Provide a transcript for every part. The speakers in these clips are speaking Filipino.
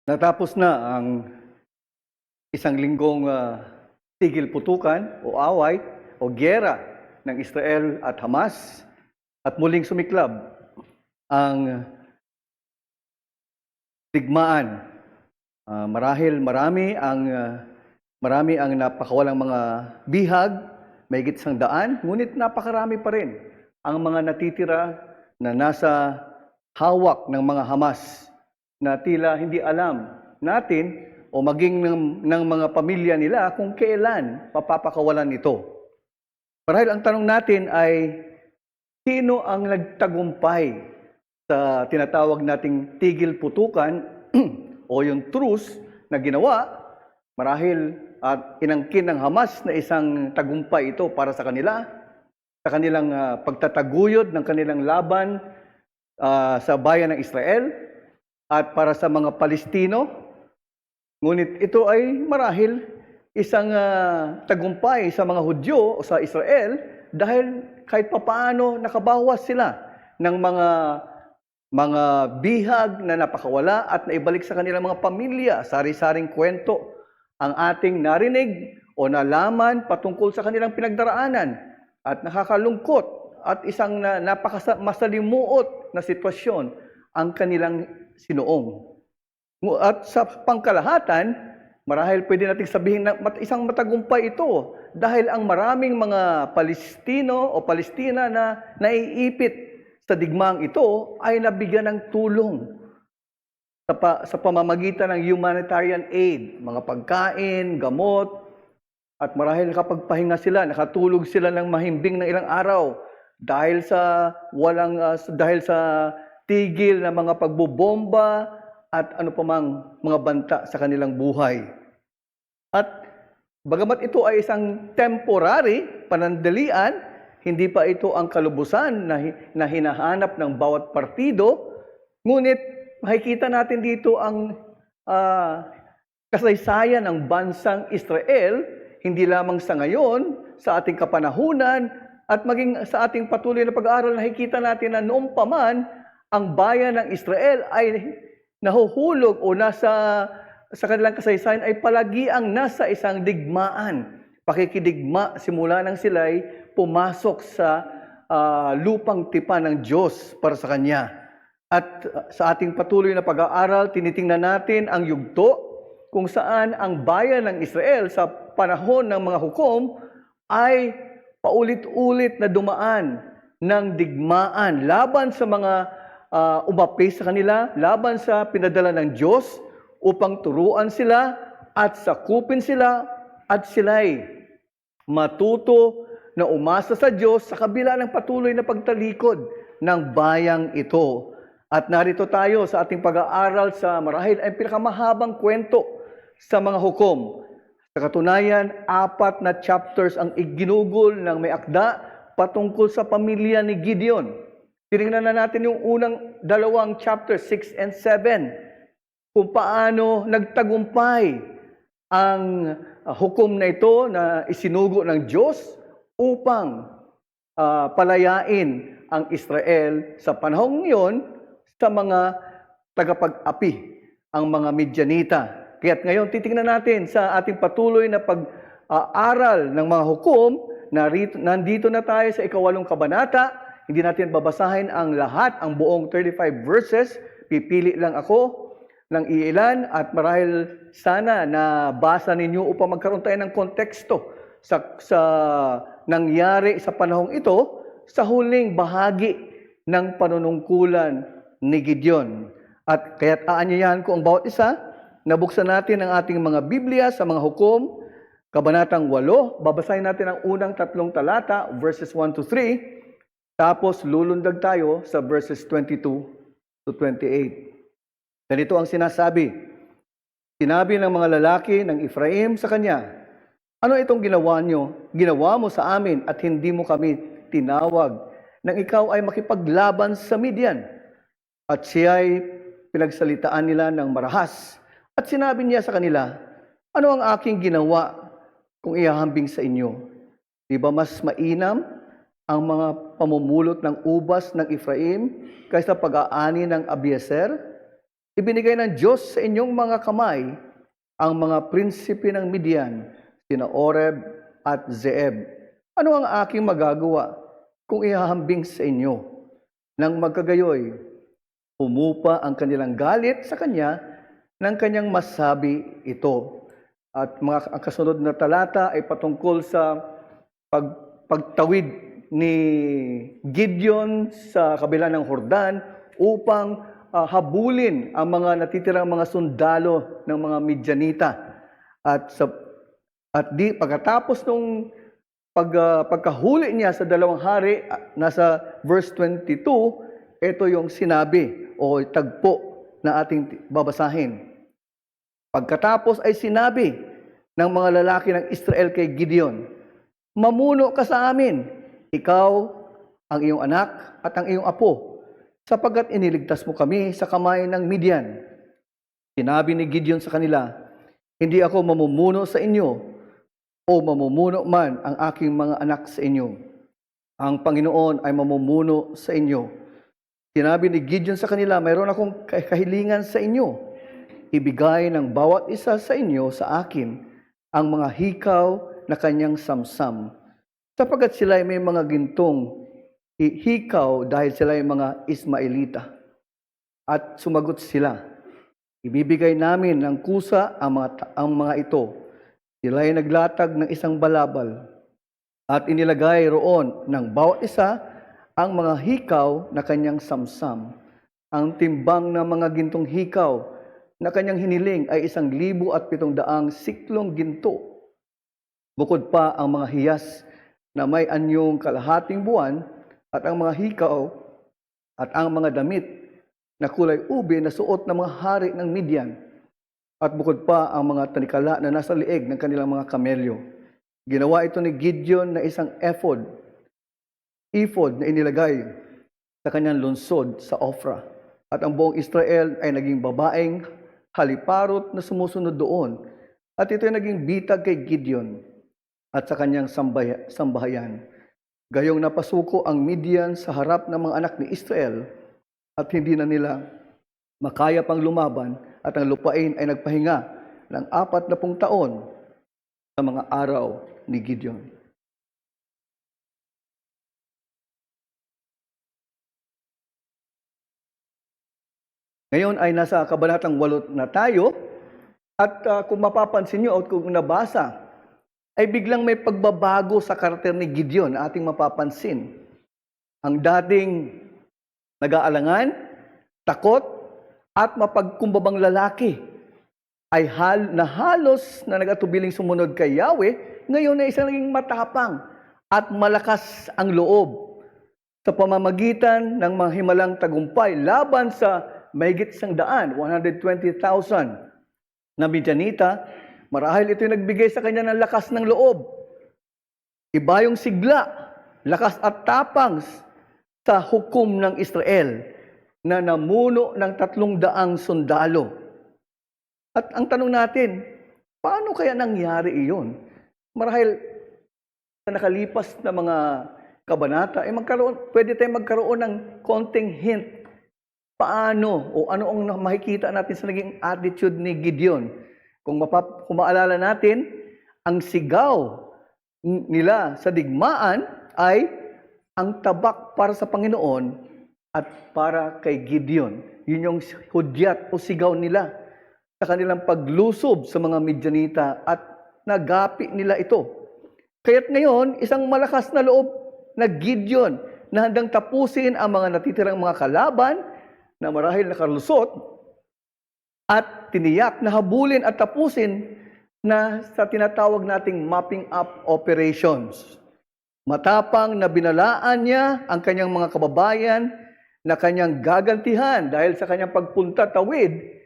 Natapos na ang isang linggong tigil putukan o away o giyera ng Israel at Hamas at muling sumiklab ang digmaan. Marahil marami ang napakawalang mga bihag, mahigit 100, ngunit napakarami pa rin ang mga natitira na nasa hawak ng mga Hamas na tila hindi alam natin o maging ng mga pamilya nila kung kailan papapakawalan ito. Marahil ang tanong natin ay, sino ang nagtagumpay sa tinatawag nating tigil putukan o yung truce na ginawa? Marahil at inangkin ng Hamas na isang tagumpay ito para sa kanila, sa kanilang pagtataguyod ng kanilang laban sa bayan ng Israel at para sa mga Palestino. Ngunit ito ay marahil isang tagumpay sa mga Hudyo o sa Israel dahil kahit papaano nakabawas sila ng mga bihag na napakawala at naibalik sa kanilang mga pamilya. Sari-saring kwento ang ating narinig o nalaman patungkol sa kanilang pinagdaraanan at nakakalungkot at isang napakamasalimuot na sitwasyon ang kanilang sinuong. At sa pangkalahatan, marahil pwede nating sabihin na isang matagumpay ito dahil ang maraming mga Palestino o Palestina na naiipit sa digmaang ito ay nabigyan ng tulong sa pamamagitan ng humanitarian aid, mga pagkain, gamot, at marahil nakapagpahinga sila, nakatulog sila ng mahimbing ng ilang araw dahil sa tigil na mga pagbobomba at ano pa mang mga banta sa kanilang buhay. At bagamat ito ay isang temporary, panandalian, hindi pa ito ang kalubusan na hinahanap ng bawat partido, ngunit makikita natin dito ang kasaysayan ng bansang Israel, hindi lamang sa ngayon, sa ating kapanahunan, at maging sa ating patuloy na pag-aaral, nakikita natin na noong paman, ang bayan ng Israel ay nahuhulog o sa kanilang kasaysayan ay palagi ang nasa isang digmaan. Pakikidigma simula nang sila'y pumasok sa lupang tipan ng Diyos para sa Kanya. At sa ating patuloy na pag-aaral, tinitingnan natin ang yugto kung saan ang bayan ng Israel sa panahon ng mga hukom ay paulit-ulit na dumaan ng digmaan laban sa mga umapi sa kanila, laban sa pinadala ng Diyos upang turuan sila at sakupin sila at sila'y matuto na umasa sa Diyos sa kabila ng patuloy na pagtalikod ng bayang ito. At narito tayo sa ating pag-aaral sa marahil ay pinakamahabang kwento sa mga hukom. Sa katunayan, 4 na chapters ang iginugol ng may akda patungkol sa pamilya ni Gideon. Tinignan na natin yung unang 2 chapters, 6 and 7, kung paano nagtagumpay ang hukom na ito na isinugo ng Diyos upang palayain ang Israel sa panahong yon sa mga tagapag-api, ang mga Midyanita. Kaya't ngayon titingnan natin sa ating patuloy na pag-aaral ng mga hukom, nandito na tayo sa 8 kabanata. Hindi natin babasahin ang lahat, ang buong 35 verses. Pipili lang ako ng iilan at marahil sana na basa ninyo upang magkaroon tayo ng konteksto sa nangyari sa panahong ito sa huling bahagi ng panunungkulan ni Gideon. At kaya't aanyayahan ko ang bawat isa, nabuksan natin ang ating mga Biblia sa mga hukom, kabanatang 8, babasahin natin ang unang 3 talata, verses 1 to 3, tapos lulundag tayo sa verses 22 to 28. Ganito ang sinasabi. Sinabi ng mga lalaki ng Ephraim sa kanya, "Ano itong ginawa nyo? Ginawa mo sa amin at hindi mo kami tinawag nang ikaw ay makipaglaban sa Midian." At siya ay pinagsalitaan nila ng marahas. At sinabi niya sa kanila, "Ano ang aking ginawa kung ihahambing sa inyo? Di ba mas mainam ang mga pamumulot ng ubas ng Ephraim kaysa pag-aani ng Abiezer? Ibinigay ng Diyos sa inyong mga kamay ang mga prinsipe ng Midian, sina Oreb at Zeeb. Ano ang aking magagawa kung ihahambing sa inyo? Nang magkagayoy, umupa ang kanilang galit sa kanya nang kanyang masabi ito. At ang kasunod na talata ay patungkol sa pagtawid ni Gideon sa kabila ng Hordan upang habulin ang mga natitirang mga sundalo ng mga Midianita. Pagkatapos nung pagkahuli niya sa 2 hari, nasa verse 22, ito yung sinabi o tagpo na ating babasahin. Pagkatapos ay sinabi ng mga lalaki ng Israel kay Gideon, "Mamuno ka sa amin, ikaw, ang iyong anak at ang iyong apo, sapagkat iniligtas mo kami sa kamay ng Midian." Sinabi ni Gideon sa kanila, "Hindi ako mamumuno sa inyo o mamumuno man ang aking mga anak sa inyo. Ang Panginoon ay mamumuno sa inyo." Sinabi ni Gideon sa kanila, "Mayroon akong kahilingan sa inyo. Ibigay ng bawat isa sa inyo sa akin ang mga hikaw na kanyang samsam, sapagkat sila ay may mga gintong hikaw dahil sila ay mga Ismaelita." At sumagot sila, "Ibibigay namin ng kusa ang mga ito." Sila ay naglatag ng isang balabal at inilagay roon ng bawat isa ang mga hikaw na kanyang samsam. Ang timbang ng mga gintong hikaw na kanyang hiniling ay 1,700 siklong ginto. Bukod pa ang mga hiyas na may anyong kalahating buwan at ang mga hikaw at ang mga damit na kulay ube na suot ng mga hari ng Midian. At bukod pa ang mga tanikala na nasa lieg ng kanilang mga kamelyo. Ginawa ito ni Gideon na isang ephod na inilagay sa kanyang lungsod sa Ofra. At ang buong Israel ay naging babaeng haliparot na sumusunod doon. At ito ay naging bitag kay Gideon at sa kanyang sambahayan. Gayong napasuko ang Midian sa harap ng mga anak ni Israel at hindi na nila makaya pang lumaban, at ang lupain ay nagpahinga ng 40 taon sa mga araw ni Gideon. Ngayon ay nasa kabanatang 8 na tayo, at kung mapapansin nyo at kung nabasa, ay biglang may pagbabago sa karakter ni Gideon na ating mapapansin. Ang dating nag-aalangan, takot, at mapagkumbabang lalaki ay halos na nag-atubiling sumunod kay Yahweh, ngayon ay isang naging matapang at malakas ang loob sa pamamagitan ng mga himalang tagumpay laban sa mahigit 120,000 na Midianita. Marahil ito'y nagbigay sa kanya ng lakas ng loob. Iba yung sigla, lakas at tapang sa hukom ng Israel na namuno ng 300 sundalo. At ang tanong natin, paano kaya nangyari iyon? Marahil sa nakalipas na mga kabanata, pwede tayong magkaroon ng konting hint. Paano o ano ang makikita natin sa naging attitude ni Gideon? Kung maalala natin, ang sigaw nila sa digmaan ay ang tabak para sa Panginoon at para kay Gideon. Yun yung hudyat o sigaw nila sa kanilang paglusob sa mga Midianita, at nagapi nila ito. Kaya't ngayon, isang malakas na loob na Gideon na handang tapusin ang mga natitirang mga kalaban na marahil nakalusot, at tiniyak na habulin at tapusin na sa tinatawag nating mopping up operations. Matapang na binalaan niya ang kanyang mga kababayan na kanyang gagantihan dahil sa kanyang pagpunta tawid.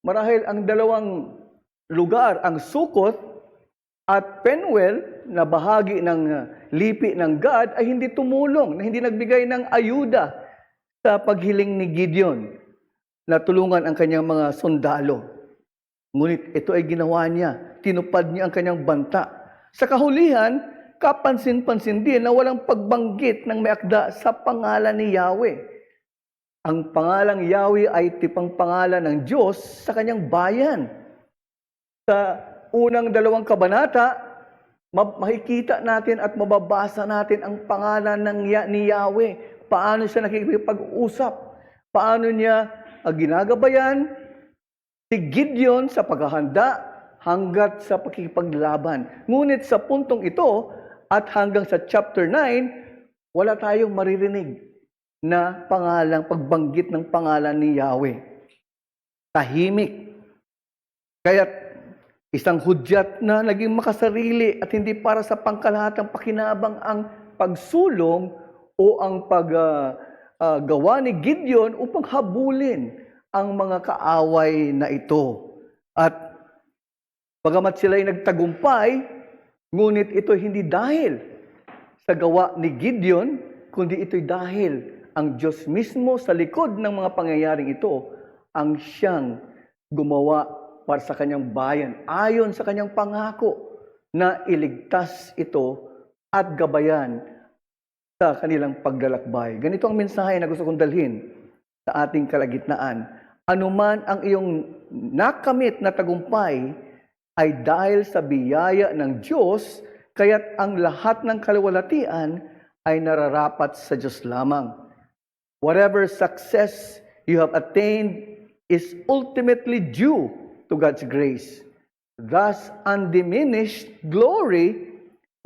Marahil ang dalawang lugar, ang Sukot at Penuel, na bahagi ng lipi ng Gad, ay hindi tumulong, na hindi nagbigay ng ayuda sa paghiling ni Gideon na tulungan ang kanyang mga sundalo. Ngunit ito ay ginawa niya, tinupad niya ang kanyang banta. Sa kahulihan, kapansin-pansin din na walang pagbanggit ng may akda sa pangalan ni Yahweh. Ang pangalang Yahweh ay tipang pangalan ng Diyos sa kanyang bayan. Sa unang 2 kabanata, makikita natin at mababasa natin ang pangalan ni Yahweh. Paano siya nakikipag-usap? Paano niya ginagabayan si Gideon sa paghahanda hanggat sa pakikipaglaban. Ngunit sa puntong ito at hanggang sa chapter 9, wala tayong maririnig na pagbanggit ng pangalan ni Yahweh. Tahimik. Kaya't isang hudyat na naging makasarili at hindi para sa pangkalahatang pakinabang ang pagsulong o ang paggawa ni Gideon upang habulin ang mga kaaway na ito. At bagamat sila ay nagtagumpay, ngunit ito hindi dahil sa gawa ni Gideon, kundi ito'y dahil ang Diyos mismo sa likod ng mga pangyayaring ito ang siyang gumawa para sa kanyang bayan ayon sa kanyang pangako na iligtas ito at gabayan sa kanilang paglalakbay. Ganito ang mensahe na gusto kong dalhin sa ating kalagitnaan. Anuman ang iyong nakamit na tagumpay ay dahil sa biyaya ng Diyos, kaya't ang lahat ng kaluwalhatian ay nararapat sa Diyos lamang. Whatever success you have attained is ultimately due to God's grace. Thus, undiminished glory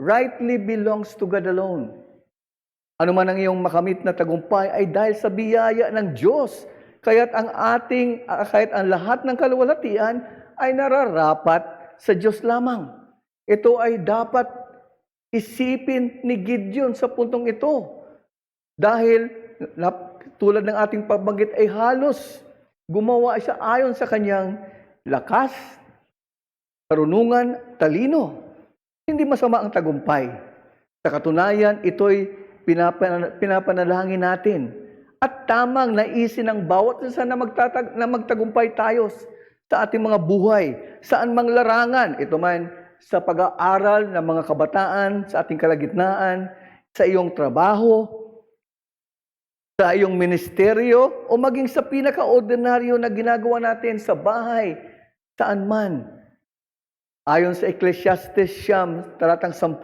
rightly belongs to God alone. Ano man ang iyong makamit na tagumpay ay dahil sa biyaya ng Diyos. Kaya't ang lahat ng kaluwalhatian ay nararapat sa Diyos lamang. Ito ay dapat isipin ni Gideon sa puntong ito. Dahil tulad ng ating pagbanggit ay halos gumawa siya ayon sa kanyang lakas, karunungan, talino. Hindi masama ang tagumpay. Sa katunayan, ito'y pinapanalangin natin. At tamang naisin ng bawat isa na magtagumpay tayo sa ating mga buhay, saan mang larangan. Ito man sa pag-aaral ng mga kabataan, sa ating kalagitnaan, sa iyong trabaho, sa iyong ministeryo, o maging sa pinaka-ordinaryo na ginagawa natin sa bahay, saan man. Ayon sa Ecclesiastes 9, talatang 10,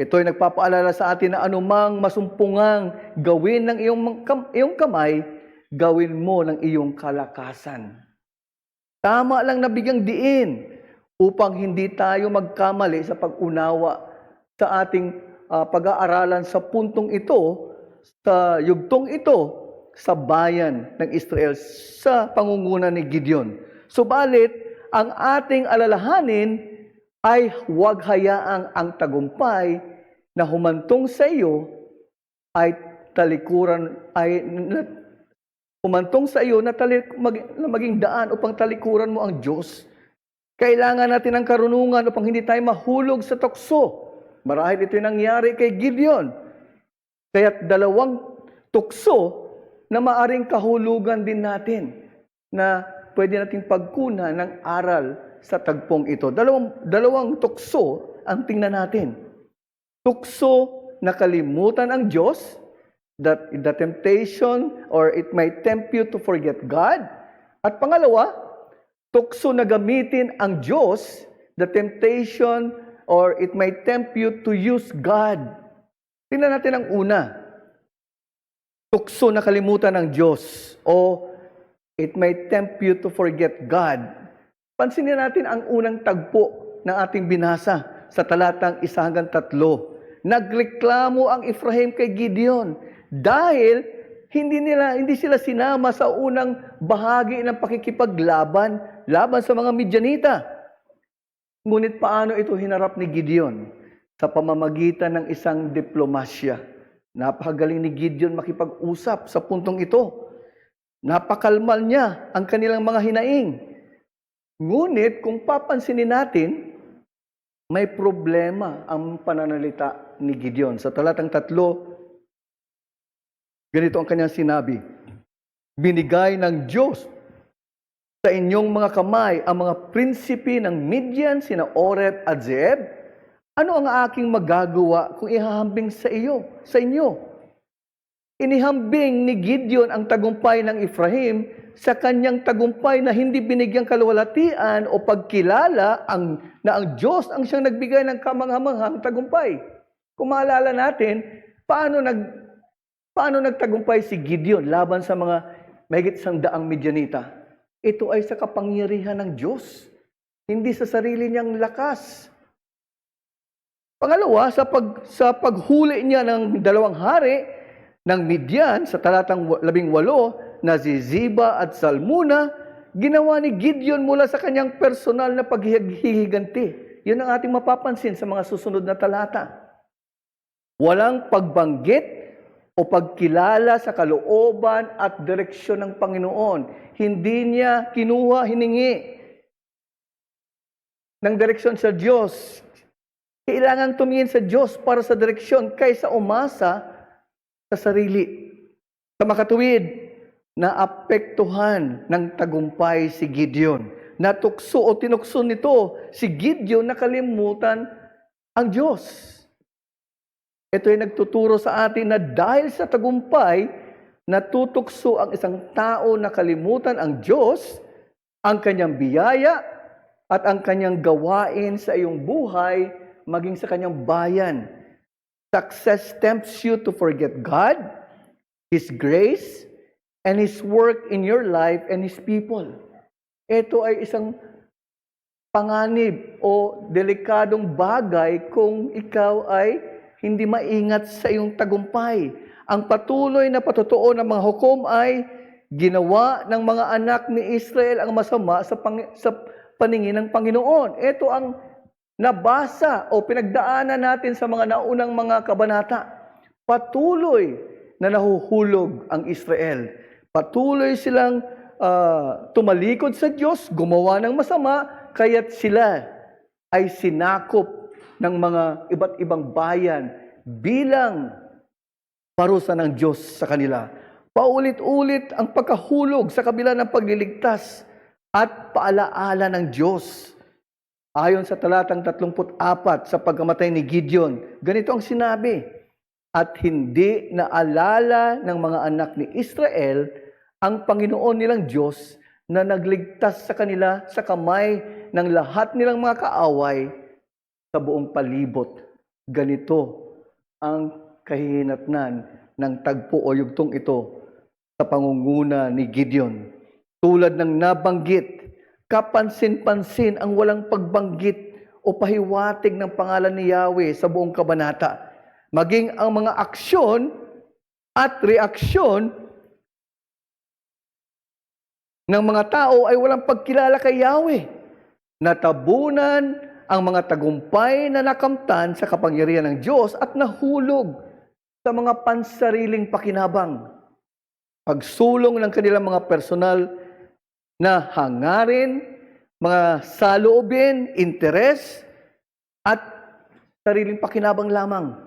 ito ay nagpapaalala sa atin na anumang masumpungang gawin ng iyong kamay, gawin mo ng iyong kalakasan. Tama lang na bigyang diin upang hindi tayo magkamali sa pag-unawa sa ating pag-aaralan sa puntong ito, sa yugtong ito, sa bayan ng Israel, sa pangunguna ni Gideon. Subalit, ang ating alalahanin ay huwag hayaang ang tagumpay na humantong sa iyo ay humantong sa iyo na maging daan upang talikuran mo ang Diyos. Kailangan natin ng karunungan upang hindi tayo mahulog sa tukso. Marahil ito yung nangyari kay Gideon. Kaya't 2 tukso na maaring kahulugan din natin na pwede nating pagkunan ng aral sa tagpong ito. Dalawang tukso ang tingnan natin. Tukso na kalimutan ang Diyos, that the temptation or it might tempt you to forget God. At pangalawa, tukso na gamitin ang Diyos, the temptation or it might tempt you to use God. Tingnan natin ang una. Tukso na kalimutan ng Diyos o it might tempt you to forget God. Pansinin natin ang unang tagpo ng ating binasa sa talatang 1-3. Nagreklamo ang Ephraim kay Gideon dahil hindi sila sinama sa unang bahagi ng pakikipaglaban laban sa mga Midyanita. Ngunit paano ito hinarap ni Gideon? Sa pamamagitan ng isang diplomasya. Napakagaling ni Gideon makipag-usap sa puntong ito. Napakalmal niya ang kanilang mga hinaing. Ngunit kung papansinin natin, may problema ang pananalita ni Gideon. Sa talatang 3, ganito ang kanyang sinabi, binigay ng Diyos sa inyong mga kamay ang mga prinsipe ng Midian, sina Oreb at Zeeb. Ano ang aking magagawa kung ihahambing sa inyo? Inihambing ni Gideon ang tagumpay ng Ephraim sa kanyang tagumpay na hindi binigyang kaluwalhatian o pagkilala na ang Diyos ang siyang nagbigay ng kamanghamanghang tagumpay. Kung maalala natin, paano nagtagumpay si Gideon laban sa mga mahigit 100 Midianita? Ito ay sa kapangyarihan ng Diyos, hindi sa sarili niyang lakas. Pangalawa, sa paghuli niya ng 2 hari ng Midian sa talatang 18 na si Ziba at Salmuna, ginawa ni Gideon mula sa kanyang personal na paghihiganti. Yun ang ating mapapansin sa mga susunod na talata. Walang pagbanggit o pagkilala sa kalooban at direksyon ng Panginoon. Hindi niya hiningi ng direksyon sa Diyos. Kailangan tumingin sa Diyos para sa direksyon kaysa umasa sa sarili. Sa makatuwid, naapektuhan ng tagumpay si Gideon. Natukso o tinukso nito si Gideon na kalimutan ang Diyos. Ito ay nagtuturo sa atin na dahil sa tagumpay, natutukso ang isang tao na kalimutan ang Diyos, ang kanyang biyaya, at ang kanyang gawain sa iyong buhay, maging sa kanyang bayan. Success tempts you to forget God, His grace, and His work in your life and His people. Ito ay isang panganib o delikadong bagay kung ikaw ay hindi maingat sa iyong tagumpay. Ang patuloy na patotoo ng mga hukom ay ginawa ng mga anak ni Israel ang masama sa paningin ng Panginoon. Ito ang nabasa o pinagdaanan natin sa mga naunang mga kabanata. Patuloy na nahuhulog ang Israel. Patuloy silang tumalikod sa Diyos, gumawa ng masama, kaya't sila ay sinakop ng mga iba't ibang bayan bilang parusa ng Diyos sa kanila. Paulit-ulit ang pagkahulog sa kabila ng pagliligtas at paalaala ng Diyos. Ayon sa talatang 34 sa pagkamatay ni Gideon, ganito ang sinabi, at hindi naalala ng mga anak ni Israel ang Panginoon nilang Diyos na nagligtas sa kanila sa kamay ng lahat nilang mga kaaway sa buong palibot. Ganito ang kahihinatnan ng tagpo o yugtong ito sa pangunguna ni Gideon. Tulad ng nabanggit, kapansin-pansin ang walang pagbanggit o pahiwatig ng pangalan ni Yahweh sa buong kabanata. Maging ang mga aksyon at reaksyon ng mga tao ay walang pagkilala kay Yahweh. Natabunan ang mga tagumpay na nakamtan sa kapangyarihan ng Diyos at nahulog sa mga pansariling pakinabang. Pagsulong ng kanilang mga personal na hangarin, mga saloobin, interes, at sariling pakinabang lamang.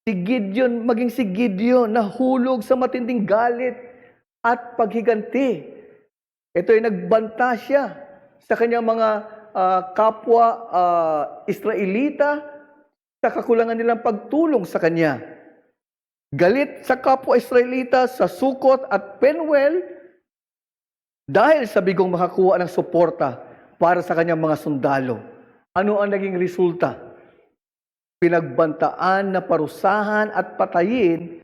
Maging si Gideon, nahulog sa matinding galit at paghiganti. Ito ay nagbanta siya sa kanyang mga kapwa Israelita sa kakulangan nilang pagtulong sa kanya. Galit sa kapwa Israelita sa Sukot at Penuel dahil sa bigong makakuha ng suporta para sa kanyang mga sundalo. Ano ang naging resulta? Pinagbantaan na parusahan at patayin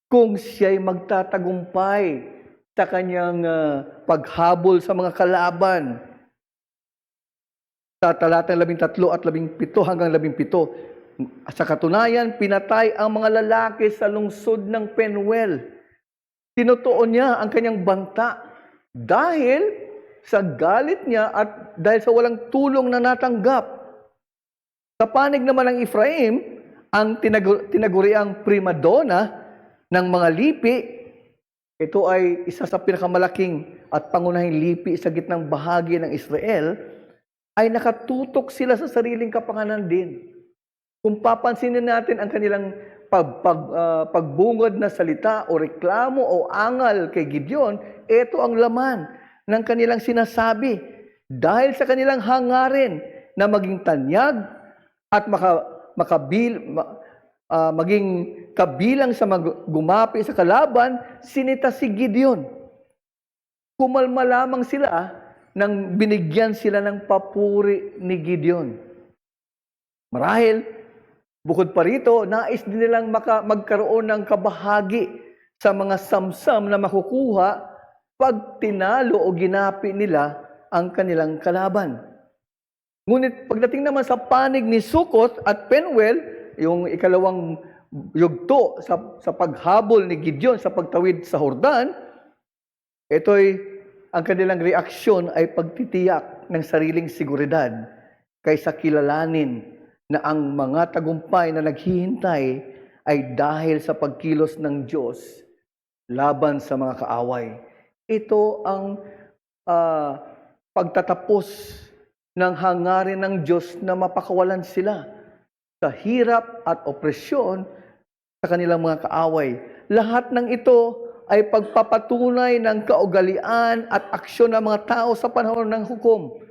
kung siya'y magtatagumpay sa kanyang paghabol sa mga kalaban. Sa talatang 13 at 17 hanggang 17, sa katunayan, pinatay ang mga lalaki sa lungsod ng Penuel. Tinutuon niya ang kanyang banta dahil sa galit niya at dahil sa walang tulong na natanggap. Sa panig naman ng Ephraim, ang tinaguriang primadona ng mga lipi, ito ay isa sa pinakamalaking at pangunahing lipi sa gitnang bahagi ng Israel, ay nakatutok sila sa sariling kapanganan din. Kung papansinin natin ang kanilang pagbungod na salita o reklamo o angal kay Gideon, ito ang laman ng kanilang sinasabi. Dahil sa kanilang hangarin na maging tanyag at maging kabilang sa gumapi sa kalaban, sinita si Gideon. Kumalma lamang sila nang binigyan sila ng papuri ni Gideon. Marahil, bukod pa rito, nais din nilang magkaroon ng kabahagi sa mga samsam na makukuha pag tinalo o ginapi nila ang kanilang kalaban. Ngunit pagdating naman sa panig ni Sukot at Penuel, yung ikalawang yugto sa paghabol ni Gideon sa pagtawid sa Jordan, ang kanilang reaksyon ay pagtitiyak ng sariling seguridad kaysa kilalanin na ang mga tagumpay na naghihintay ay dahil sa pagkilos ng Diyos laban sa mga kaaway. Ito ang pagtatapos ng hangarin ng Diyos na mapakawalan sila sa hirap at opresyon sa kanilang mga kaaway. Lahat ng ito ay pagpapatunay ng kaugalian at aksyon ng mga tao sa panahon ng hukom.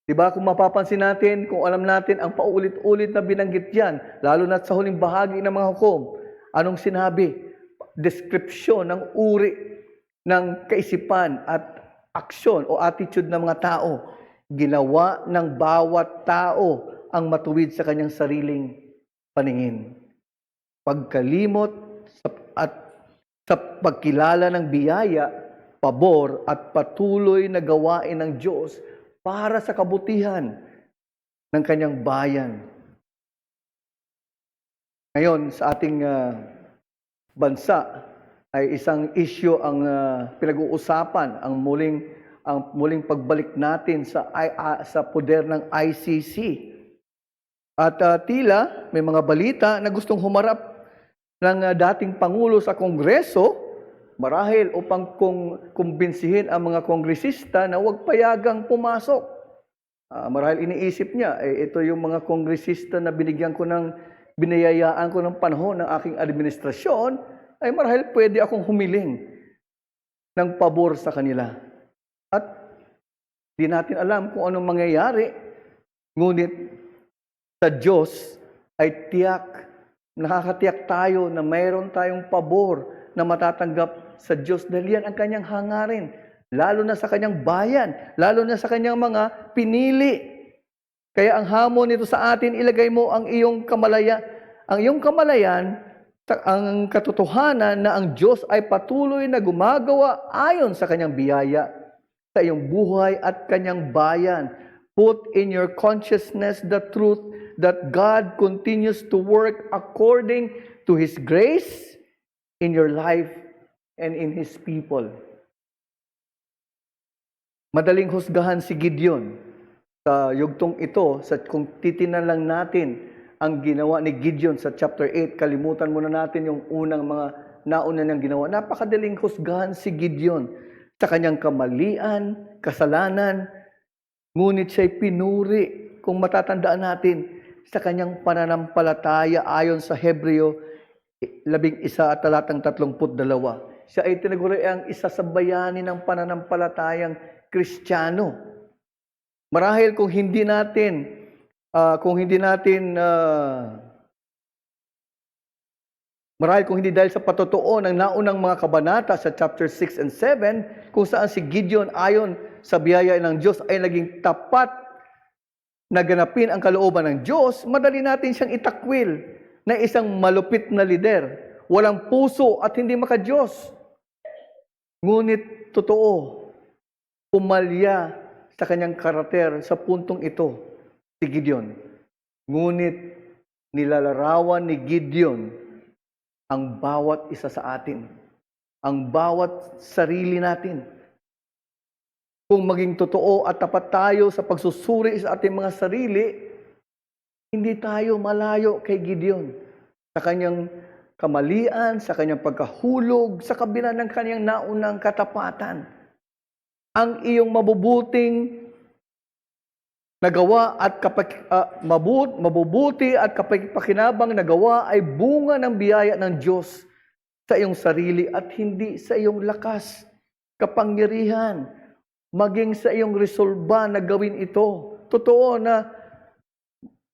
Diba? Kung mapapansin natin, kung alam natin ang paulit-ulit na binanggit yan, lalo na sa huling bahagi ng mga hukom, anong sinabi? Deskripsyon ng uri ng kaisipan at aksyon o attitude ng mga tao. Ginawa ng bawat tao ang matuwid sa kanyang sariling paningin. Pagkalimot at sa pagkilala ng biyaya, pabor at patuloy na gawain ng Diyos para sa kabutihan ng kanyang bayan. Ngayon, sa ating bansa ay isang issue ang pinag-uusapan, ang muling pagbalik natin sa poder ng ICC. At tila may mga balita na gustong humarap ng dating Pangulo sa Kongreso, marahil upang kumbinsihin ang mga kongresista na huwag payagang pumasok. Marahil iniisip niya, ito yung mga kongresista na binayayaan ko ng panahon ng aking administrasyon, ay marahil pwede akong humiling ng pabor sa kanila. At di natin alam kung anong mangyayari, ngunit sa Diyos ay nakakatiyak tayo na mayroon tayong pabor na matatanggap sa Diyos dahil yan ang kanyang hangarin, lalo na sa kanyang bayan, lalo na sa kanyang mga pinili. Kaya ang hamon nito sa atin, ilagay mo ang iyong kamalayan, ang katotohanan na ang Diyos ay patuloy na gumagawa ayon sa kanyang biyaya sa iyong buhay at kanyang bayan. Put in your consciousness the truth that God continues to work according to His grace in your life and in His people. Madaling husgahan si Gideon sa yugtong ito, kung titinan lang natin ang ginawa ni Gideon sa chapter 8, kalimutan muna natin yung unang mga nauna niyang ginawa. Napakadaling husgahan si Gideon sa kanyang kamalian, kasalanan, ngunit siya'y pinuri, kung matatandaan natin, sa kanyang pananampalataya ayon sa Hebreo 11:32. Siya ay tinaguri ang isa sa bayani ng pananampalatayang Kristiyano. Marahil kung hindi dahil sa patotoo ng naunang mga kabanata sa chapter 6 and 7, kung saan si Gideon ayon sa biyaya ng Diyos ay naging tapat na ganapin ang kalooban ng Diyos, madali natin siyang itakwil na isang malupit na lider, walang puso at hindi maka-Diyos. Ngunit totoo, pumalya sa kanyang karakter sa puntong ito si Gideon. Ngunit nilalarawan ni Gideon ang bawat isa sa atin, ang bawat sarili natin. Kung maging totoo at tapat tayo sa pagsusuri sa ating mga sarili, hindi tayo malayo kay Gideon sa kanyang kamalian, sa kanyang pagkahulog, sa kabila ng kanyang naunang katapatan. Ang iyong mabubuting nagawa at mabubuti at kapakipakinabang nagawa ay bunga ng biyaya ng Diyos sa iyong sarili at hindi sa iyong lakas, kapangyarihan, maging sa iyong resolba na gawin ito. Totoo na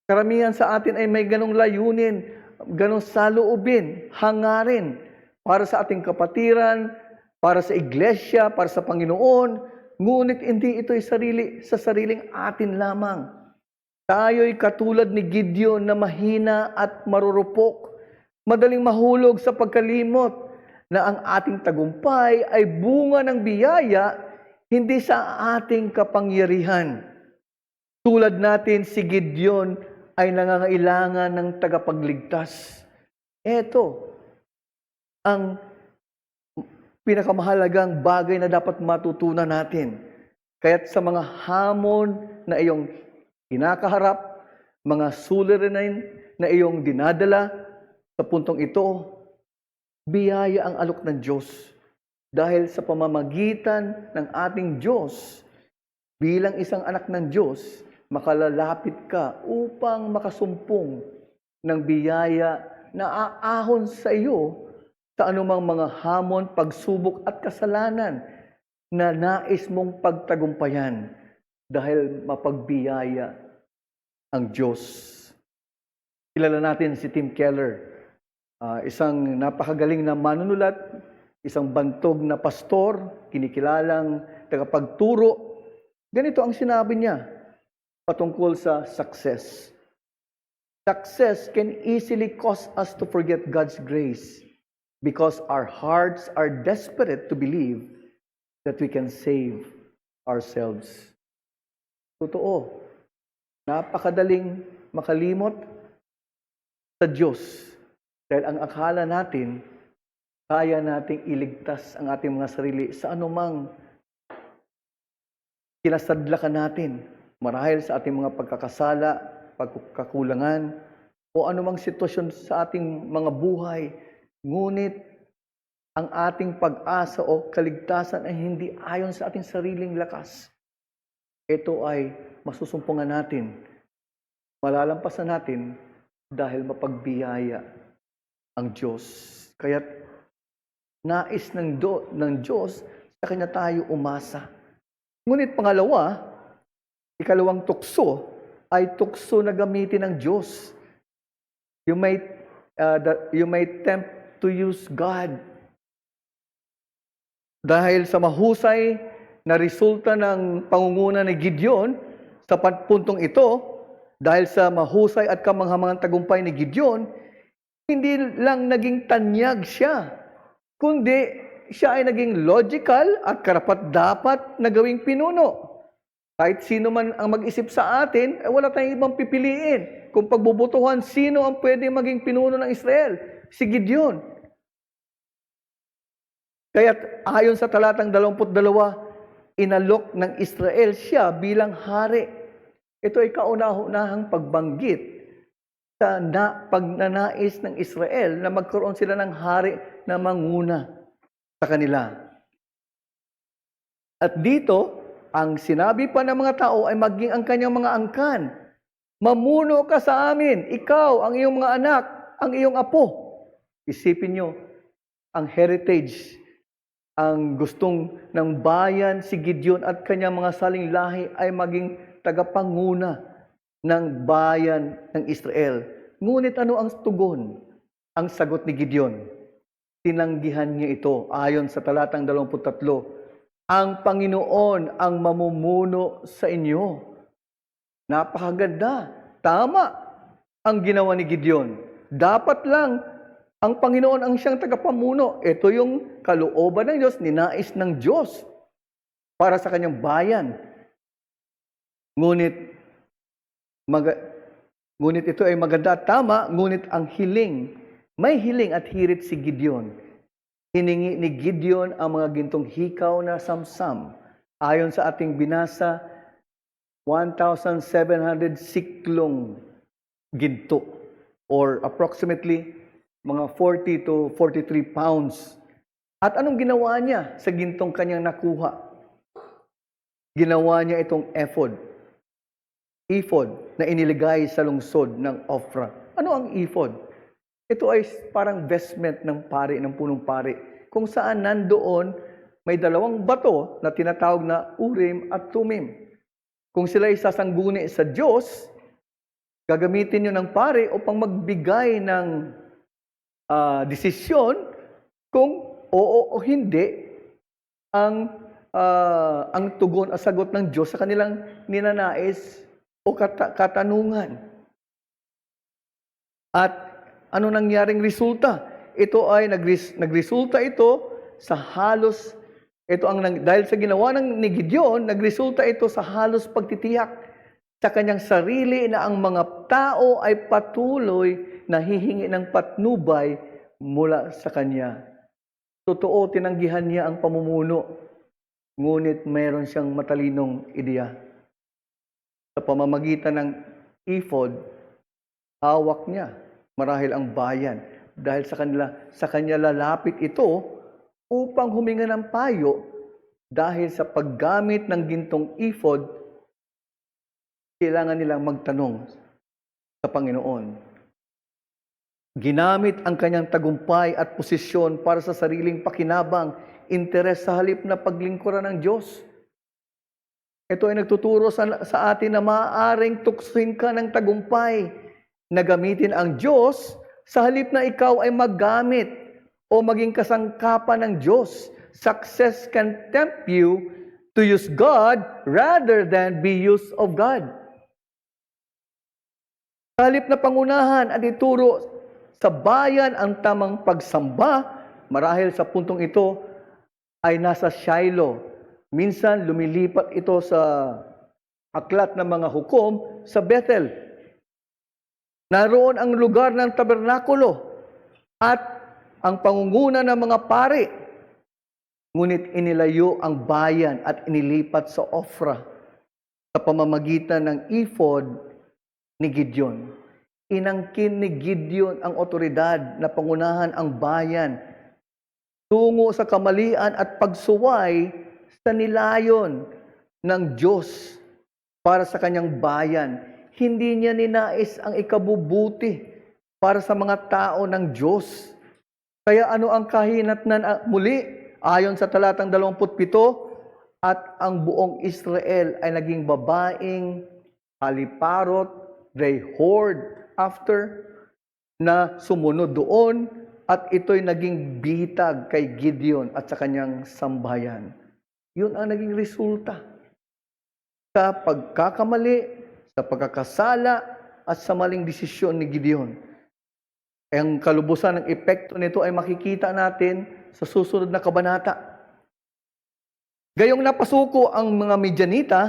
karamihan sa atin ay may ganong layunin. ganong saloobin, hangarin para sa ating kapatiran, para sa iglesia, para sa Panginoon, ngunit hindi ito'y sa sariling atin lamang. Tayo'y katulad ni Gideon na mahina at marurupok, madaling mahulog sa pagkalimot na ang ating tagumpay ay bunga ng biyaya, hindi sa ating kapangyarihan. Tulad natin, si Gideon ay nangangailangan ng tagapagligtas. Ito ang pinakamahalagang bagay na dapat matutunan natin. Kaya't sa mga hamon na iyong kinakaharap, mga suliranin na iyong dinadala sa puntong ito, biyaya ang alok ng Diyos. Dahil sa pamamagitan ng ating Diyos, bilang isang anak ng Diyos, makalalapit ka upang makasumpong ng biyaya na aahon sa iyo sa anumang mga hamon, pagsubok at kasalanan na nais mong pagtagumpayan dahil mapagbiyaya ang Diyos. Kilala natin si Tim Keller, isang napakagaling na manunulat, isang bantog na pastor, kinikilalang tagapagturo. Ganito ang sinabi niya patungkol sa success. Success can easily cause us to forget God's grace because our hearts are desperate to believe that we can save ourselves. Totoo, napakadaling makalimot sa Diyos dahil ang akala natin, kaya nating iligtas ang ating mga sarili sa anumang kinasadlakan natin, marahil sa ating mga pagkakasala, pagkakulangan, o anumang sitwasyon sa ating mga buhay. Ngunit ang ating pag-asa o kaligtasan ay hindi ayon sa ating sariling lakas. Ito ay masusumpungan natin, malalampasan natin dahil mapagbiyaya ang Diyos. Kaya't nais ng Diyos sa Kanya tayo umasa. Ngunit pangalawa, ikalawang tukso ay tukso na gamitin ng Diyos. You may tempt to use God. Dahil sa mahusay na resulta ng pangunguna ni Gideon sa puntong ito, dahil sa mahusay at kamanghamangang tagumpay ni Gideon, hindi lang naging tanyag siya, kundi siya ay naging logical at karapat-dapat na gawing pinuno. Kahit sino man ang mag-isip sa atin, wala tayong ibang pipiliin. Kung pagbubutuhan, sino ang pwede maging pinuno ng Israel? Si Gideon. Kaya't ayon sa talatang 22, inalok ng Israel siya bilang hari. Ito ay kauna-unahang pagbanggit sa pagnanais ng Israel na magkaroon sila ng hari na manguna sa kanila. At dito, ang sinabi pa ng mga tao ay maging ang kanyang mga angkan. Mamuno ka sa amin, ikaw, ang iyong mga anak, ang iyong apo. Isipin nyo, ang heritage, ang gustong ng bayan si Gideon at kanyang mga saling lahi ay maging tagapanguna ng bayan ng Israel. Ngunit ano ang tugon? Ang sagot ni Gideon, tinanggihan niya ito ayon sa talatang 23, ang Panginoon ang mamumuno sa inyo. Napakaganda. Tama ang ginawa ni Gideon. Dapat lang ang Panginoon ang siyang tagapamuno. Ito yung kalooban ng Diyos, ninais ng Diyos para sa kanyang bayan. Ngunit ito ay maganda at tama, ngunit ang hiling, may hiling at hirit si Gideon. Hiningi ni Gideon ang mga gintong hikaw na samsam. Ayon sa ating binasa, 1,700 siklong ginto or approximately mga 40 to 43 pounds. At anong ginawa niya sa gintong kanyang nakuha? Ginawa niya itong ephod na iniligay sa lungsod ng Ofra. Ano ang ephod? Ito ay parang vestment ng pari, ng punong pari, kung saan nandoon may dalawang bato na tinatawag na Urim at Tumim. Kung sila ay sasangguni sa Diyos, Gagamitin yun ng pari upang magbigay ng desisyon kung oo o hindi ang tugon at sagot ng Diyos sa kanilang ninanais o katanungan. At ano nangyaring resulta? Ito ay nagresulta ito sa halos, dahil sa ginawa ni Gideon, nagresulta ito sa halos pagtitiyak sa kanyang sarili na ang mga tao ay patuloy na hihingi ng patnubay mula sa kanya. Totoo, tinanggihan niya ang pamumuno, ngunit mayroon siyang matalinong ideya. Sa pamamagitan ng ephod, hawak niya marahil ang bayan dahil sa kanya lalapit ito upang huminga ng payo dahil sa paggamit ng gintong ephod, kailangan nilang magtanong sa Panginoon. Ginamit ang kanyang tagumpay at posisyon para sa sariling pakinabang, interes sa halip na paglingkuran ng Diyos. Ito ay nagtuturo sa atin na maaaring tuksin ka ng tagumpay na gamitin ang Diyos sa halip na ikaw ay maggamit o maging kasangkapan ng Diyos. Success can tempt you to use God rather than be used of God. Sa halip na pangunahan at ituro sa bayan ang tamang pagsamba, marahil sa puntong ito ay nasa Shiloh. Minsan lumilipat ito sa aklat ng mga hukom sa Bethel. Naroon ang lugar ng tabernakulo at ang pangunguna ng mga pari. Ngunit inilayo ang bayan at inilipat sa Ofra sa pamamagitan ng ephod ni Gideon. Inangkin ni Gideon ang otoridad na pangunahan ang bayan tungo sa kamalian at pagsuway sa nilayon ng Diyos para sa kanyang bayan. Hindi niya ninais ang ikabubuti para sa mga tao ng Diyos. Kaya ano ang kahinatnan muli? Ayon sa talatang 27, at ang buong Israel ay naging babaeng haliparot, they hoard after, na sumunod doon, at ito'y naging bitag kay Gideon at sa kanyang sambayan. Yun ang naging resulta sa pagkakamali, sa pagkakasala, at sa maling desisyon ni Gideon. Ang kalubusan ng epekto nito ay makikita natin sa susunod na kabanata. Gayong napasuko ang mga Midianita,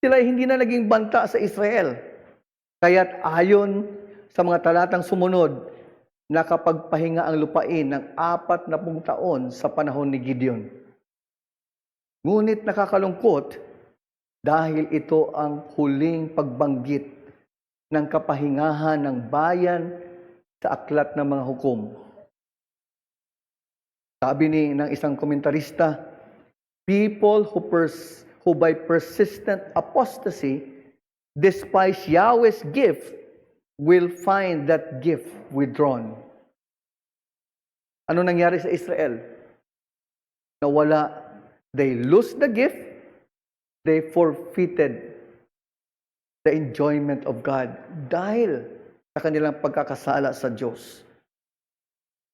sila ay hindi na naging banta sa Israel. Kaya't ayon sa mga talatang sumunod, nakapagpahinga ang lupain ng 40 taon sa panahon ni Gideon. Ngunit nakakalungkot dahil ito ang huling pagbanggit ng kapahingahan ng bayan sa aklat ng mga hukom. Sabi ng isang komentarista, people who by persistent apostasy despise Yahweh's gift will find that gift withdrawn. Ano nangyari sa Israel? Nawala. They lose the gift. They forfeited the enjoyment of God dahil sa kanilang pagkakasala sa Diyos.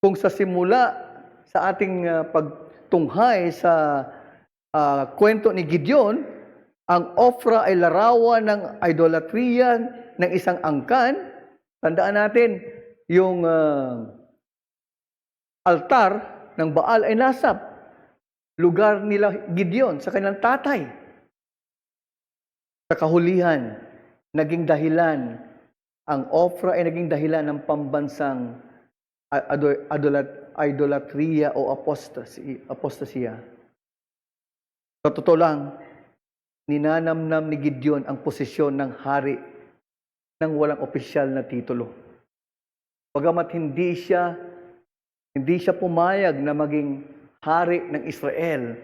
Kung sa simula sa ating pagtunghay sa kwento ni Gideon, ang Ofra ay larawan ng idolatriya ng isang angkan. Tandaan natin, yung altar ng Baal ay nasa lugar nila Gideon, sa kanilang tatay. Sa kahulihan, naging dahilan, ang Ofra ay naging dahilan ng pambansang idolatriya o apostasya. Sa totoo lang, ninanamnam ni Gideon ang posisyon ng hari ng walang opisyal na titulo. Bagamat hindi siya pumayag na maging hari ng Israel,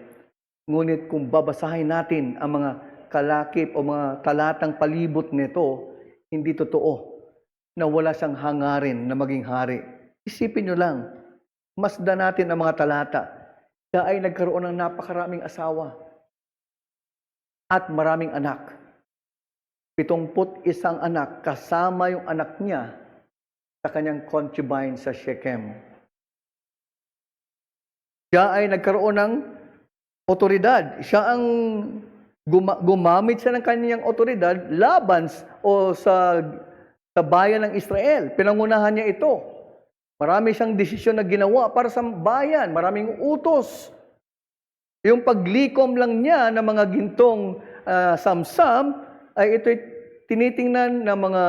ngunit kung babasahin natin ang mga kalakip o mga talatang palibot nito, hindi totoo na wala siyang hangarin na maging hari. Isipin nyo lang, masdan natin ang mga talata. Siya ay nagkaroon ng napakaraming asawa at maraming anak. 71 anak kasama yung anak niya sa kanyang concubine sa Shechem. Siya ay nagkaroon ng otoridad. Siya ang gumamit siya ng kanyang otoridad laban sa bayan ng Israel. Pinangunahan niya ito. Marami siyang desisyon na ginawa para sa bayan. Maraming utos. Yung paglikom lang niya ng mga gintong samsam ay ito'y tinitingnan ng mga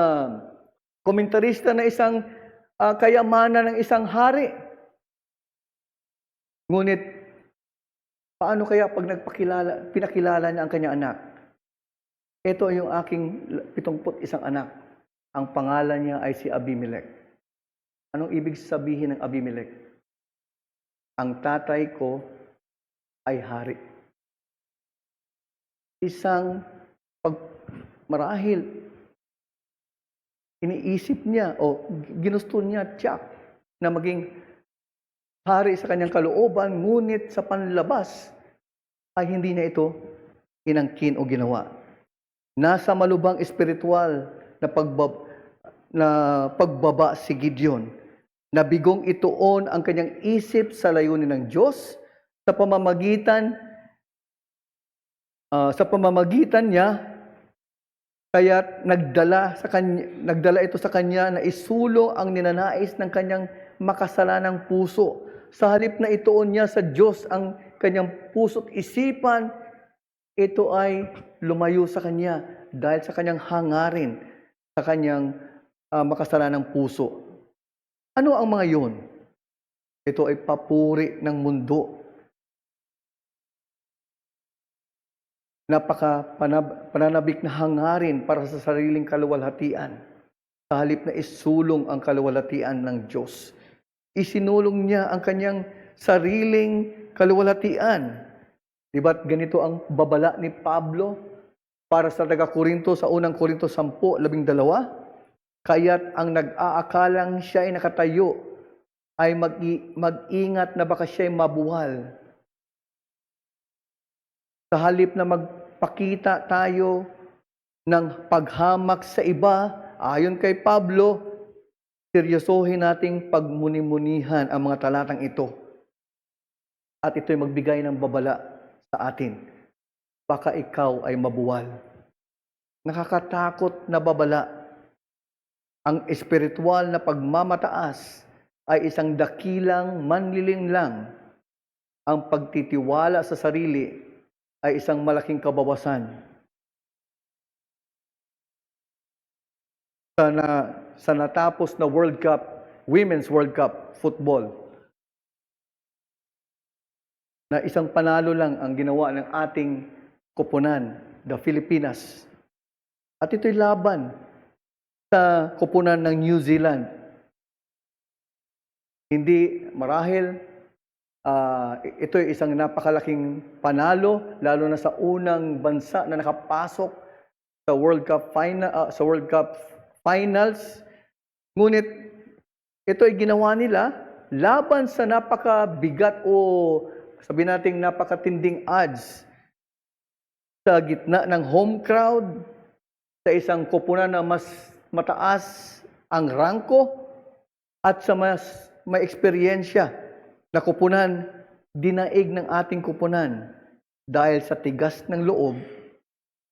komentarista na isang kayamanan ng isang hari. Ngunit, paano kaya pag pinakilala niya ang kanyang anak? Ito yung aking 71 anak. Ang pangalan niya ay si Abimelech. Anong ibig sabihin ng Abimelech? Ang tatay ko ay hari. Isang marahil, iniisip niya o ginusto niya tiyak na maging hari sa kanyang kalooban, ngunit sa panlabas ay hindi na ito inangkin o ginawa. Nasa malubhang espiritual na pagbaba si Gideon. Nabigong ituon ang kanyang isip sa layunin ng Diyos sa pamamagitan niya, kaya nagdala ito sa kanya na isulong ang ninanais ng kanyang makasalanang puso. Sa halip na ituon niya sa Diyos ang kanyang puso't isipan, ito ay lumayo sa kanya dahil sa kanyang hangarin sa kanyang makasalanang puso. Ano ang mga yun? Ito ay papuri ng mundo. Pananabik na hangarin para sa sariling kaluwalhatian. Sa halip na isulong ang kaluwalhatian ng Diyos. Isinulong niya ang kanyang sariling kaluwalhatian. Diba't ganito ang babala ni Pablo para sa taga-Korinto sa unang Korinto 10:12? Kaya't ang nag-aakalang siya ay nakatayo ay mag-ingat na baka siya ay mabuwal. Sa halip na magpakita tayo ng paghamak sa iba, ayon kay Pablo, seryosohin nating pagmuni-munihan ang mga talatang ito. At ito'y magbigay ng babala sa atin. Baka ikaw ay mabuwal. Nakakatakot na babala. Ang espiritual na pagmamataas ay isang dakilang manlilinlang. Ang pagtitiwala sa sarili ay isang malaking kabawasan. Sa natapos na World Cup, Women's World Cup football, na isang panalo lang ang ginawa ng ating koponan, the Filipinas. At ito'y laban sa koponan ng New Zealand. Hindi marahil ito'y isang napakalaking panalo, lalo na sa unang bansa na nakapasok sa World Cup Finals. Ngunit ito'y ginawa nila laban sa napakabigat o sabihin nating napakatinding odds sa gitna ng home crowd sa isang koponan na mas mataas ang rangko at sa mas may eksperyensya na koponan, dinaig ng ating koponan dahil sa tigas ng loob,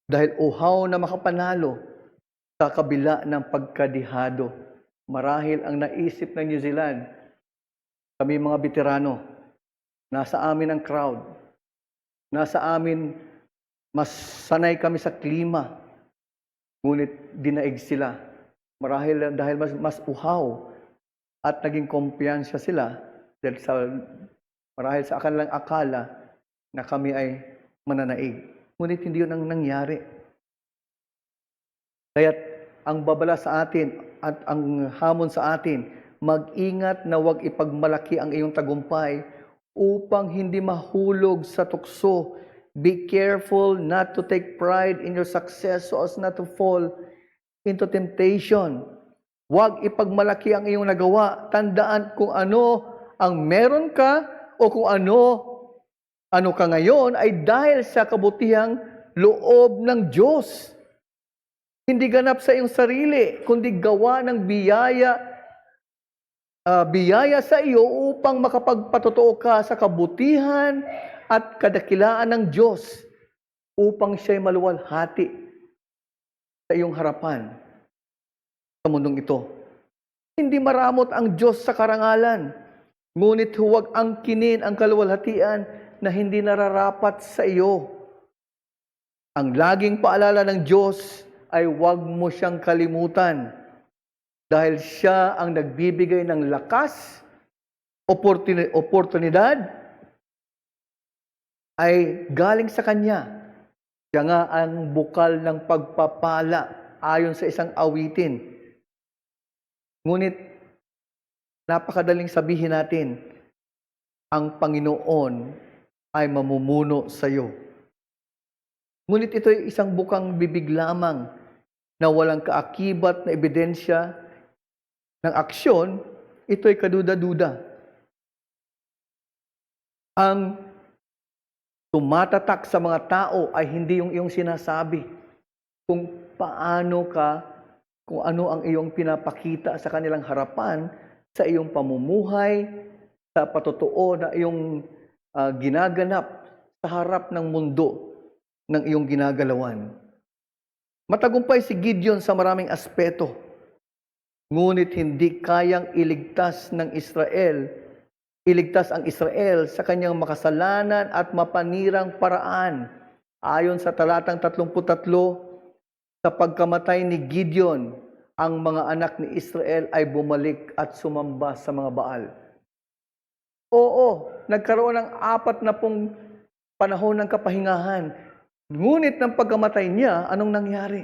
dahil uhaw na makapanalo sa kabila ng pagkadihado. Marahil ang naisip ng New Zealand, kami mga veterano, nasa amin ang crowd, nasa amin, mas sanay kami sa klima, ngunit dinaig sila. Marahil dahil mas uhaw at naging kumpiyansa sila dahil marahil sa kanilang akala na kami ay mananaig. Ngunit hindi yun ang nangyari. Kaya't ang babala sa atin at ang hamon sa atin, mag-ingat na huwag ipagmalaki ang iyong tagumpay upang hindi mahulog sa tukso. Be careful not to take pride in your success so as not to fall into temptation. Huwag ipagmalaki ang iyong nagawa. Tandaan kung ano ang meron ka o kung ano ka ngayon ay dahil sa kabutihang loob ng Diyos. Hindi ganap sa iyong sarili, kundi gawa ng biyaya sa iyo upang makapagpatotoo ka sa kabutihan at kadakilaan ng Diyos upang siya'y maluwalhati sa iyong harapan sa mundong ito. Hindi maramot ang Diyos sa karangalan, ngunit huwag angkinin ang kaluwalhatian na hindi nararapat sa iyo. Ang laging paalala ng Diyos ay huwag mo siyang kalimutan dahil siya ang nagbibigay ng lakas, oportunidad, ay galing sa Kanya. Siya nga ang bukal ng pagpapala ayon sa isang awitin. Ngunit napakadaling sabihin natin, ang Panginoon ay mamumuno sa iyo. Ngunit ito ay isang bukang bibig lamang na walang kaakibat na ebidensya ng aksyon, ito ay kaduda-duda. Ang tumatatak sa mga tao ay hindi yung iyong sinasabi kung paano ka, kung ano ang iyong pinapakita sa kanilang harapan, sa iyong pamumuhay, sa patotoo na iyong ginaganap sa harap ng mundo ng iyong ginagalawan. Matagumpay si Gideon sa maraming aspeto, ngunit hindi kayang iligtas ang Israel sa kanyang makasalanan at mapanirang paraan. Ayon sa talatang 33, sa pagkamatay ni Gideon, ang mga anak ni Israel ay bumalik at sumamba sa mga Baal. Oo, nagkaroon ng 40 panahon ng kapahingahan. Ngunit ng pagkamatay niya, anong nangyari?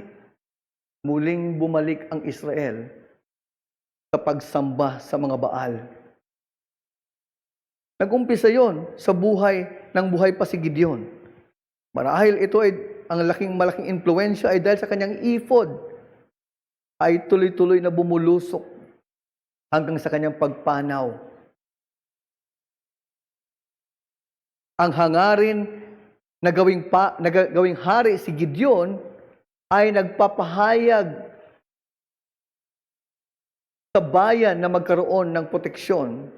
Muling bumalik ang Israel sa pagsamba sa mga Baal. Nag-umpisa yon sa buhay pa si Gideon. Marahil ito ay ang malaking impluwensya ay dahil sa kanyang ephod ay tuloy-tuloy na bumulusok hanggang sa kanyang pagpanaw. Ang hangarin na gawing hari si Gideon ay nagpapahayag sa bayan na magkaroon ng proteksyon,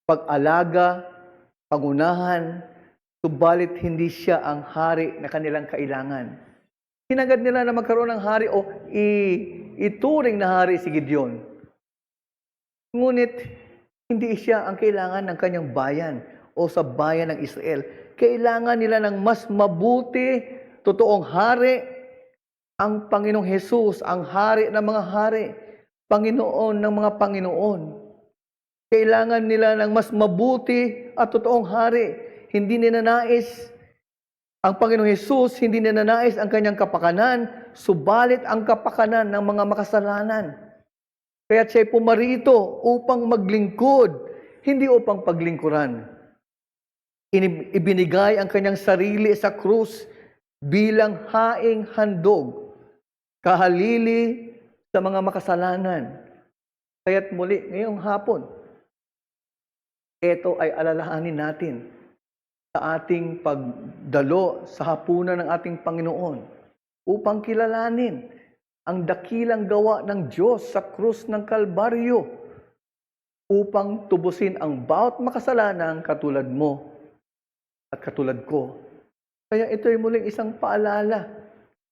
pag-alaga, pangunahan, subalit hindi siya ang hari na kanilang kailangan. Hinagad nila na magkaroon ng hari o ituring na hari si Gideon. Ngunit hindi siya ang kailangan ng kanyang bayan o sa bayan ng Israel. Kailangan nila ng mas mabuti, totoong hari, ang Panginoong Hesus, ang hari ng mga hari, Panginoon ng mga Panginoon. Kailangan nila ng mas mabuti at totoong hari. Hindi ninanais ang Panginoong Hesus, hindi ninanais ang kanyang kapakanan, subalit ang kapakanan ng mga makasalanan. Kaya siya'y pumarito upang maglingkod, hindi upang paglingkuran. Ibinigay ang kanyang sarili sa krus bilang haing handog, kahalili sa mga makasalanan. Kaya't muli, ngayong hapon, ito ay alalahanin natin sa ating pagdalo sa hapunan ng ating Panginoon upang kilalanin ang dakilang gawa ng Diyos sa krus ng Kalbaryo upang tubusin ang bawat makasalanan katulad mo at katulad ko. Kaya ito ay muling isang paalala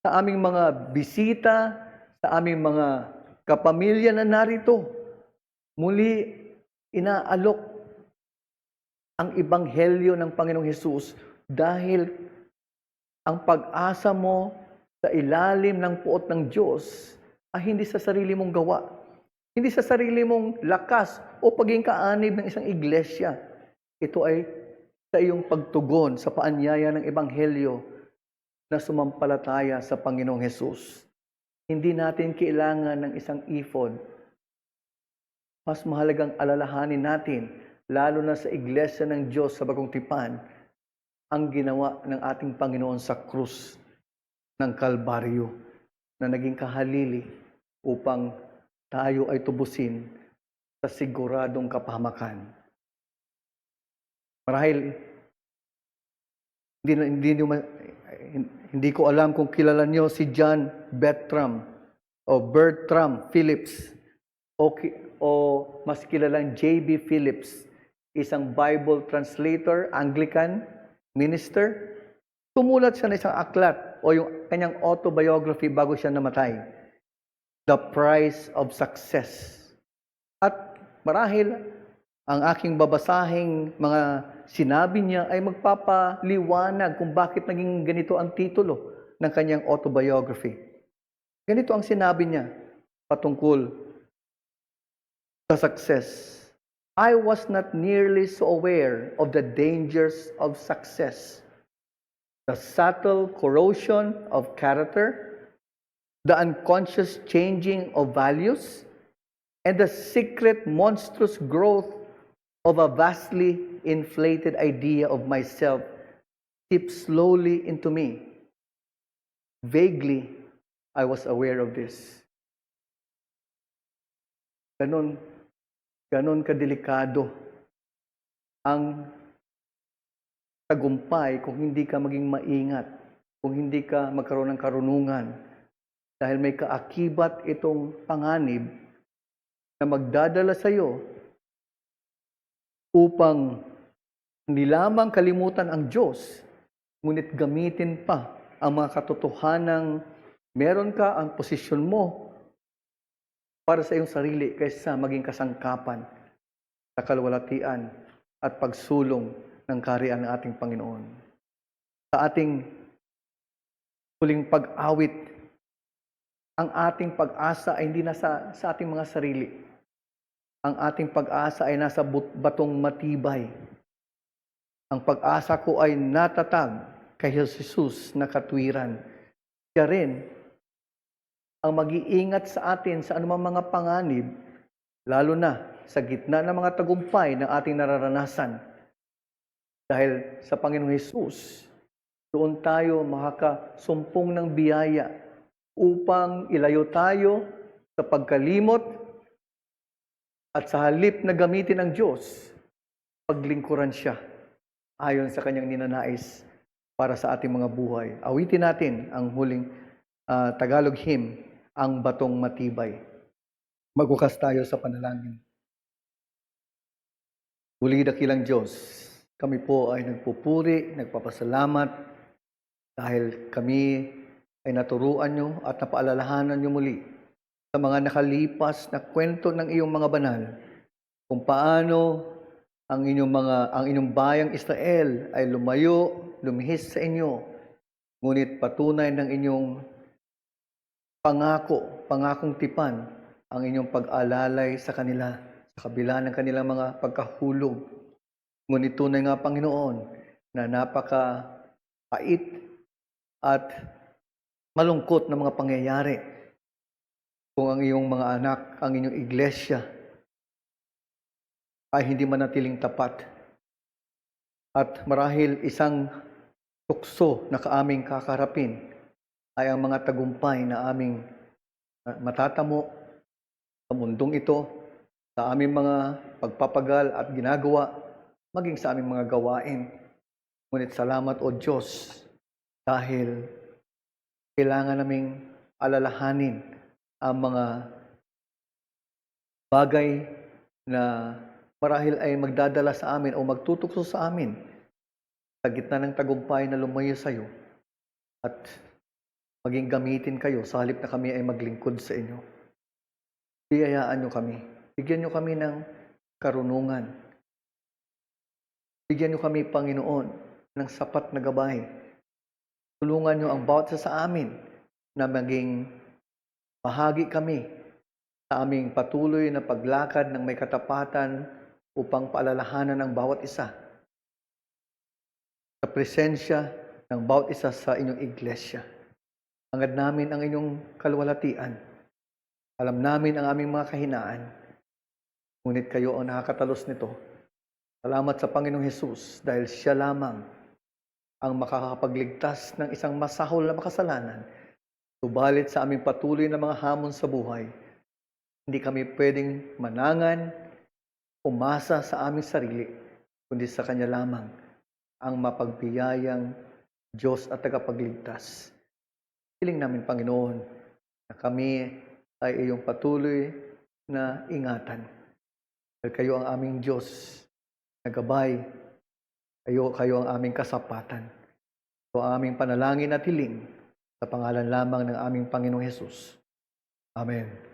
sa aming mga bisita, sa aming mga kapamilya na narito. Muli inaalok ang ebanghelyo ng Panginoong Hesus dahil ang pag-asa mo sa ilalim ng puot ng Diyos ay hindi sa sarili mong gawa, hindi sa sarili mong lakas o pagiging kaanib ng isang iglesia. Ito ay sa iyong pagtugon sa paanyaya ng ebanghelyo na sumampalataya sa Panginoong Hesus. Hindi natin kailangan ng isang ephod. Mas mahalagang alalahanin natin, lalo na sa iglesia ng Diyos sa Bagong Tipan, ang ginawa ng ating Panginoon sa krus ng Kalbaryo na naging kahalili upang tayo ay tubusin sa siguradong kapahamakan. Marahil, hindi ko alam kung kilala niyo si John Bertram. o Bertram Phillips o mas kilalang J.B. Phillips, isang Bible translator, Anglican minister. Tumulat siya ng isang aklat o yung kanyang autobiography bago siya namatay, The Price of Success. At marahil ang aking babasahing mga sinabi niya ay magpapaliwanag kung bakit naging ganito ang titulo ng kanyang autobiography. Ganito ang sinabi niya patungkol sa success. I was not nearly so aware of the dangers of success, the subtle corrosion of character, the unconscious changing of values, and the secret monstrous growth of a vastly inflated idea of myself seeped slowly into me. Vaguely, I was aware of this. Ganon kadelikado ang tagumpay kung hindi ka maging maingat, kung hindi ka magkaroon ng karunungan, dahil may kaakibat itong panganib na magdadala sa iyo upang hindi lamang kalimutan ang Diyos, ngunit gamitin pa ang mga katotohanang meron ka ang posisyon mo para sa iyong sarili kaysa maging kasangkapan sa kalwalatian at pagsulong ng kaharian ng ating Panginoon. Sa ating huling pag-awit, ang ating pag-asa ay hindi nasa sa ating mga sarili. Ang ating pag-asa ay nasa batong matibay. Ang pag-asa ko ay natatag kay Jesus na katwiran. Siya rin ang mag-iingat sa atin sa anumang mga panganib, lalo na sa gitna ng mga tagumpay ng ating nararanasan. Dahil sa Panginoong Jesus, doon tayo makakasumpong ng biyaya upang ilayo tayo sa pagkalimot at sa halip na gamitin ng Diyos, paglingkuran siya ayon sa kanyang ninanais para sa ating mga buhay. Awitin natin ang huling Tagalog hymn, Ang Batong Matibay. Magbukas tayo sa panalangin. Muli dakilang Diyos, kami po ay nagpupuri, nagpapasalamat dahil kami ay naturuan nyo at napaalalahanan nyo muli sa mga nakalipas na kwento ng iyong mga banal kung paano ang inyong bayang Israel ay lumayo, lumihis sa inyo, ngunit patunay ng inyong pangakong tipan ang inyong pag-alalay sa kanila sa kabila ng kanilang mga pagkahulog. Ngunit tunay nga, Panginoon, na napaka-pait at malungkot na mga pangyayari kung ang iyong mga anak, ang inyong iglesia ay hindi manatiling tapat. At marahil isang tukso na kaaming kakarapin ay ang mga tagumpay na aming matatamo sa mundong ito, sa aming mga pagpapagal at ginagawa, maging sa aming mga gawain. Ngunit salamat, O Diyos, dahil kailangan naming alalahanin ang mga bagay na marahil ay magdadala sa amin o magtutukso sa amin sa gitna ng tagumpay na lumayo sa iyo at maging gamitin kayo sa halip na kami ay maglingkod sa inyo. Biyayaan nyo kami. Bigyan nyo kami ng karunungan. Bigyan nyo kami, Panginoon, ng sapat na gabay. Tulungan nyo ang bawat isa sa amin na maging bahagi kami sa aming patuloy na paglakad ng may katapatan upang paalalahanan ang bawat isa sa presensya ng bawat isa sa inyong iglesia. Hangad namin ang inyong kalwalatian. Alam namin ang aming mga kahinaan. Ngunit kayo ang nakakatalos nito. Salamat sa Panginoong Hesus dahil siya lamang ang makakapagligtas ng isang masahol na makasalanan. Subalit sa aming patuloy na mga hamon sa buhay, hindi kami pwedeng manangan, umasa sa aming sarili, kundi sa Kanya lamang ang mapagbiyayang Diyos at tagapagligtas. Hiling namin, Panginoon, na kami ay iyong patuloy na ingatan. Dahil kayo ang aming Diyos na gabay, kayo ang aming kasapatan. Ito ang aming panalangin at hiling sa pangalan lamang ng aming Panginoong Hesus. Amen.